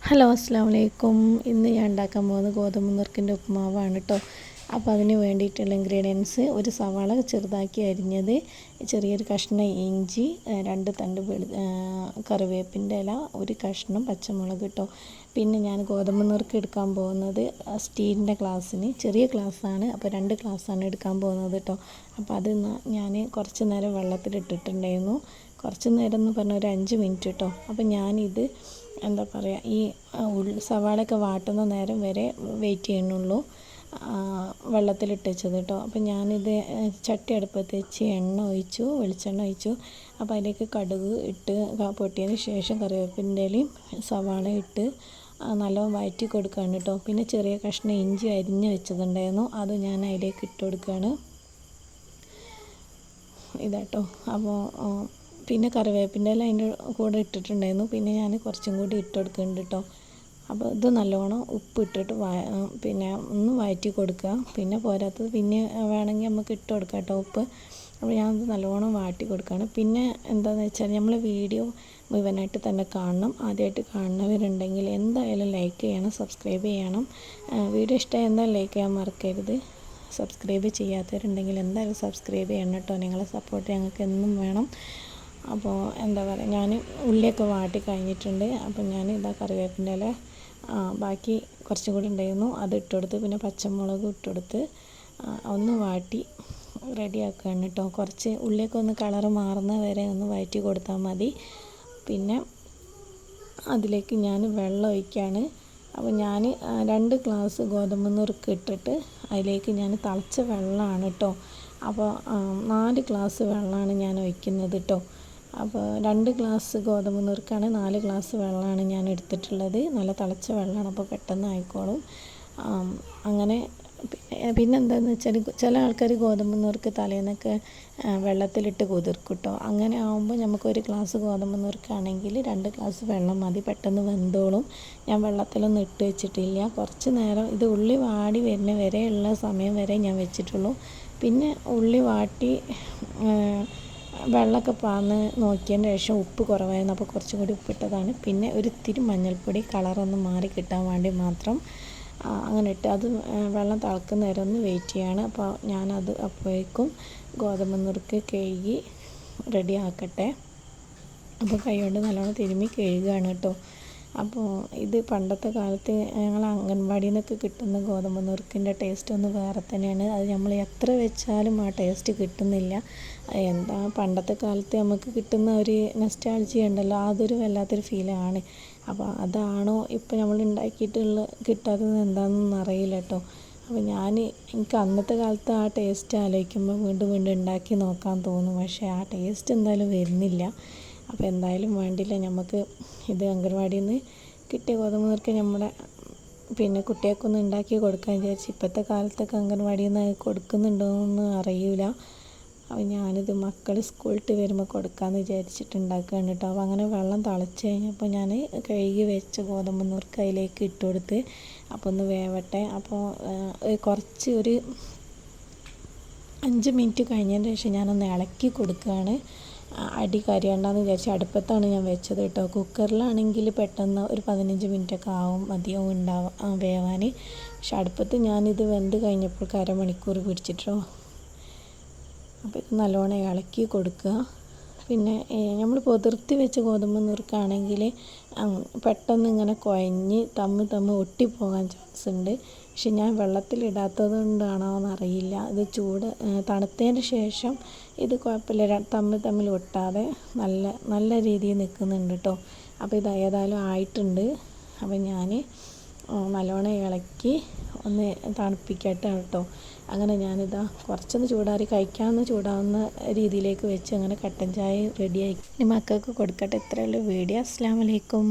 Hello അസ്സാം വലൈക്കും. ഇന്ന് ഞാൻ ഉണ്ടാക്കാൻ പോകുന്നത് ഗോതമ്പ് നുറുക്കിൻ്റെ ഉപ്പുമാവാണ് കേട്ടോ. അപ്പോൾ അതിന് വേണ്ടിയിട്ടുള്ള ഇൻഗ്രീഡിയൻസ്: ഒരു സവാള ചെറുതാക്കി അരിഞ്ഞത്, ചെറിയൊരു കഷ്ണം ഇഞ്ചി, 2 തണ്ട് കറിവേപ്പിൻ്റെ ഇല, ഒരു കഷ്ണം പച്ചമുളക് കേട്ടോ. പിന്നെ ഞാൻ ഗോതമ്പ് നുറുക്ക് എടുക്കാൻ പോകുന്നത് സ്റ്റീലിൻ്റെ ഗ്ലാസ്സിന്, ചെറിയ ഗ്ലാസ്സാണ്, അപ്പോൾ 2 ഗ്ലാസ്സാണ് എടുക്കാൻ പോകുന്നത് കേട്ടോ. അപ്പോൾ അത് ഞാൻ കുറച്ച് നേരം വെള്ളത്തിലിട്ടിട്ടുണ്ടായിരുന്നു. കുറച്ച് നേരം എന്ന് പറഞ്ഞാൽ ഒരു 5 മിനിറ്റ് കേട്ടോ. അപ്പോൾ ഞാനിത് എന്താ പറയുക, ഈ സവാളയൊക്കെ വാട്ടുന്ന നേരം വരെ വെയിറ്റ് ചെയ്യണുള്ളൂ, വെള്ളത്തിലിട്ട് വെച്ചത് കേട്ടോ. അപ്പോൾ ഞാനിത് ചട്ടി അടുപ്പത്ത് വെച്ച് വെളിച്ചെണ്ണ ഒഴിച്ചു. അപ്പോൾ അതിലേക്ക് കടുക് ഇട്ട് പൊട്ടിയതിന് ശേഷം കറിവേപ്പിൻ്റെ ഇലയും സവാള ഇട്ട് നല്ലോണം വഴറ്റി കൊടുക്കുകയാണ് കേട്ടോ. പിന്നെ ചെറിയ കഷ്ണം ഇഞ്ചി അരിഞ്ഞ് വെച്ചതുണ്ടായിരുന്നു, അത് ഞാൻ അതിലേക്ക് ഇട്ട് കൊടുക്കുകയാണ്. ഇതാട്ടോ. അപ്പോൾ പിന്നെ കറിവേപ്പിൻ്റെ ഇല അതിൻ്റെ കൂടെ ഇട്ടിട്ടുണ്ടായിരുന്നു. പിന്നെ ഞാൻ കുറച്ചും കൂടി ഇട്ട് കൊടുക്കുന്നുണ്ട് കേട്ടോ. അപ്പോൾ ഇത് നല്ലോണം ഉപ്പ് ഇട്ടിട്ട് പിന്നെ ഒന്ന് വഴറ്റി കൊടുക്കുക. പിന്നെ പോരാത്തത് പിന്നെ വേണമെങ്കിൽ നമുക്ക് ഇട്ട് കൊടുക്കാം കേട്ടോ ഉപ്പ്. അപ്പോൾ ഞാനത് നല്ലോണം വാട്ടി കൊടുക്കുകയാണ്. പിന്നെ എന്താണെന്ന് വെച്ചാൽ നമ്മൾ വീഡിയോ മുഴുവനായിട്ട് തന്നെ കാണണം. ആദ്യമായിട്ട് കാണുന്നവരുണ്ടെങ്കിൽ എന്തായാലും ലൈക്ക് ചെയ്യണം, സബ്സ്ക്രൈബ് ചെയ്യണം. വീഡിയോ ഇഷ്ടമായി എന്തായാലും ലൈക്ക് ചെയ്യാൻ മറക്കരുത്. സബ്സ്ക്രൈബ് ചെയ്യാത്തവരുണ്ടെങ്കിൽ എന്തായാലും സബ്സ്ക്രൈബ് ചെയ്യണം കേട്ടോ. നിങ്ങളെ സപ്പോർട്ട് ഞങ്ങൾക്ക് എന്നും വേണം. അപ്പോൾ എന്താ പറയുക, ഞാൻ ഉള്ളിയൊക്കെ വാട്ടി കഴിഞ്ഞിട്ടുണ്ട്. അപ്പോൾ ഞാൻ കറിവേപ്പിൻ്റെ ഇല ബാക്കി കുറച്ചും കൂടി ഉണ്ടായിരുന്നു, അത് ഇട്ടുകൊടുത്ത് പിന്നെ പച്ചമുളക് ഇട്ടുകൊടുത്ത് ഒന്ന് വാട്ടി റെഡിയാക്കുകയാണ് കേട്ടോ. കുറച്ച് ഉള്ളിയൊക്കെ ഒന്ന് കളറ് മാറുന്ന വരെ ഒന്ന് വഴറ്റി കൊടുത്താൽ മതി. പിന്നെ അതിലേക്ക് ഞാൻ വെള്ളം ഒഴിക്കുകയാണ്. അപ്പോൾ ഞാൻ 2 ഗ്ലാസ് ഗോതമ്പ് നുറുക്ക് ഇട്ടിട്ട് അതിലേക്ക് ഞാൻ തിളച്ച വെള്ളമാണ് കേട്ടോ. അപ്പോൾ 4 ഗ്ലാസ് വെള്ളമാണ് ഞാൻ ഒഴിക്കുന്നത് കേട്ടോ. അപ്പോൾ 2 ഗ്ലാസ് ഗോതമ്പ് നുറുക്കാണ്, 4 ഗ്ലാസ് വെള്ളമാണ് ഞാൻ എടുത്തിട്ടുള്ളത്. നല്ല തിളച്ച വെള്ളമാണ്, അപ്പോൾ പെട്ടെന്ന് ആയിക്കോളും. അങ്ങനെ പിന്നെ എന്താണെന്ന് വെച്ചാൽ ചില ആൾക്കാർ ഗോതമ്പ് നുറുക്ക് തലേന്നൊക്കെ വെള്ളത്തിലിട്ട് കുതിർക്കും കേട്ടോ. അങ്ങനെ ആകുമ്പോൾ നമുക്ക് 1 ഗ്ലാസ് ഗോതമ്പ് നുറുക്കാണെങ്കിൽ 2 ഗ്ലാസ് വെള്ളം മതി, പെട്ടെന്ന് വെന്തോളും. ഞാൻ വെള്ളത്തിലൊന്നും ഇട്ട് വെച്ചിട്ടില്ല. കുറച്ച് നേരം ഇത് ഉള്ളി വാടി വരുന്ന വരെയുള്ള സമയം വരെ ഞാൻ വെച്ചിട്ടുള്ളൂ. പിന്നെ ഉള്ളി വാട്ടി വെള്ളമൊക്കെ പാർന്ന് നോക്കിയതിന് ശേഷം ഉപ്പ് കുറവായിരുന്നു, അപ്പോൾ കുറച്ചും കൂടി ഉപ്പിട്ടതാണ്. പിന്നെ ഒരു ഇത്തിരി മഞ്ഞൾപ്പൊടി കളറൊന്ന് മാറി കിട്ടാൻ വേണ്ടി മാത്രം അങ്ങനെ ഇട്ട് അത് വെള്ളം തിളക്കുന്ന നേരം ഒന്ന് വെയിറ്റ് ചെയ്യാണ്. അപ്പോൾ ഞാനത് അപ്പോഴേക്കും ഗോതമ്പ് നുറുക്ക് കഴുകി റെഡി ആക്കട്ടെ. അപ്പോൾ കൈ കൊണ്ട് നല്ലോണം തിരുമ്മി കഴുകുകയാണ് കേട്ടോ. അപ്പോൾ ഇത് പണ്ടത്തെ കാലത്ത് ഞങ്ങൾ അംഗൻവാടിയിൽ നിന്നൊക്കെ കിട്ടുന്ന ഗോതമ്പ് നുറുക്കിൻ്റെ ടേസ്റ്റ് ഒന്ന് വേറെ തന്നെയാണ്. അത് നമ്മൾ എത്ര വെച്ചാലും ആ ടേസ്റ്റ് കിട്ടുന്നില്ല. എന്താ പണ്ടത്തെ കാലത്ത് നമുക്ക് കിട്ടുന്ന ഒരു നൊസ്റ്റാൾജിയ ഉണ്ടല്ലോ, അതൊരു വല്ലാത്തൊരു ഫീലാണ്. അപ്പോൾ അതാണോ ഇപ്പോൾ നമ്മൾ കിട്ടാത്തത് എന്താണെന്നൊന്നും അറിയില്ല കേട്ടോ. അപ്പോൾ എനിക്ക് അന്നത്തെ കാലത്ത് ആ ടേസ്റ്റ് ആലോചിക്കുമ്പോൾ വീണ്ടും വീണ്ടും ഉണ്ടാക്കി നോക്കാൻ തോന്നും, പക്ഷേ ആ ടേസ്റ്റ് എന്തായാലും വരുന്നില്ല. അപ്പോൾ എന്തായാലും വേണ്ടില്ല, നമുക്ക് ഇത് അംഗൻവാടിയിൽ നിന്ന് കിട്ടിയ ഗോതമ്പ് നുറുക്ക് നമ്മുടെ പിന്നെ കുട്ടികൾക്കൊന്ന് ഉണ്ടാക്കി കൊടുക്കാൻ വിചാരിച്ച്. ഇപ്പോഴത്തെ കാലത്തൊക്കെ അംഗൻവാടിയിൽ നിന്ന് കൊടുക്കുന്നുണ്ടോയെന്ന് അറിയില്ല. അപ്പോൾ ഞാനിത് മക്കൾ സ്കൂളിട്ട് വരുമ്പോൾ കൊടുക്കാമെന്ന് വിചാരിച്ചിട്ട് ഉണ്ടാക്കുകയാണ് കേട്ടോ. അപ്പോൾ അങ്ങനെ വെള്ളം തിളച്ച് കഴിഞ്ഞപ്പോൾ ഞാൻ കഴുകി വെച്ച ഗോതമ്പ് നുറുക്ക് അതിലേക്ക് ഇട്ട് കൊടുത്ത് അപ്പോൾ ഒന്ന് വേവട്ടെ. അപ്പോൾ കുറച്ച് ഒരു 5 മിനിറ്റ് കഴിഞ്ഞതിന് ശേഷം ഞാനൊന്ന് ഇളക്കി കൊടുക്കുകയാണ്. അടി കരിയണ്ടെന്ന് വിചാരിച്ച് അടുപ്പത്താണ് ഞാൻ വെച്ചത് കേട്ടോ. കുക്കറിലാണെങ്കിൽ പെട്ടെന്ന് ഒരു 15 മിനിറ്റൊക്കെ ആവും മതിയാവും വേവാൻ. പക്ഷെ അടുപ്പത്ത് ഞാനിത് വെന്ത് കഴിഞ്ഞപ്പോൾ അരമണിക്കൂർ പിടിച്ചിട്ടോ. അപ്പോൾ ഇത് നല്ലോണം ഇളക്കി കൊടുക്കുക. പിന്നെ നമ്മൾ പൊതിർത്തി വെച്ച ഗോതമ്പ് നുറുക്കാണെങ്കിൽ പെട്ടെന്ന് ഇങ്ങനെ കുഴഞ്ഞ് തമ്മിൽ ഒട്ടിപ്പോകാൻ ചാൻസ് ഉണ്ട്. പക്ഷെ ഞാൻ വെള്ളത്തിലിടാത്തത് കൊണ്ടാണോ എന്നറിയില്ല, ഇത് തണുത്തതിന് ശേഷം ഇത് കുഴപ്പമില്ല, തമ്മിൽ ഒട്ടാതെ നല്ല രീതിയിൽ നിൽക്കുന്നുണ്ട് കേട്ടോ. അപ്പോൾ ഇത് ഏതായാലും ആയിട്ടുണ്ട്. അപ്പോൾ ഞാൻ നല്ലോണം ഇളക്കി ഒന്ന് തണുപ്പിക്കട്ടെ കേട്ടോ. അങ്ങനെ ഞാനിതാ കുറച്ചൊന്ന് ചൂടാവുന്ന രീതിയിലേക്ക് വെച്ച് അങ്ങനെ കട്ടൻ ചായ റെഡിയാക്കി മക്കൾക്ക് കൊടുക്കട്ടെ. ഇത്രയുള്ള വീഡിയോ. അസ്സലാമു അലൈക്കും.